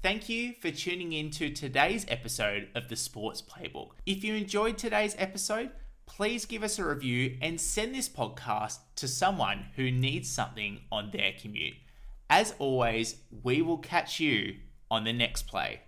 Thank you for tuning in to today's episode of the Sports Playbook. If you enjoyed today's episode, please give us a review and send this podcast to someone who needs something on their commute. As always, we will catch you on the next play.